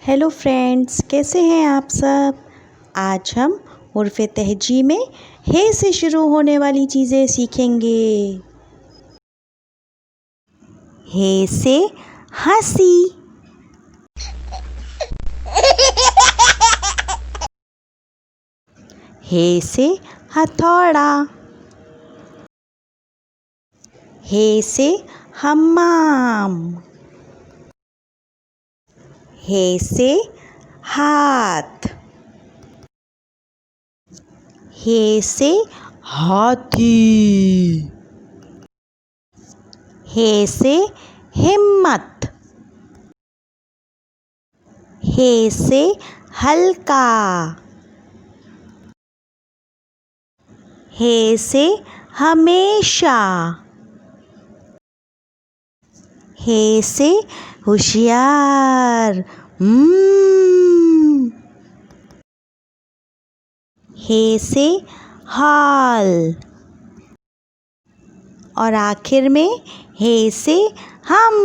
Hello friends, कैसे हैं आप सब। आज हम हुर्फ तहजी में हे से शुरू होने वाली चीज़ें सीखेंगे। हे से हंसी, हे से हथौड़ा, हे से हम्माम, हे से हाथ, हे से हाथी, हे से हिम्मत, हे से हल्का, हे से हमेशा, हे से होशियार, हे से हाल, और आखिर में हे से हम।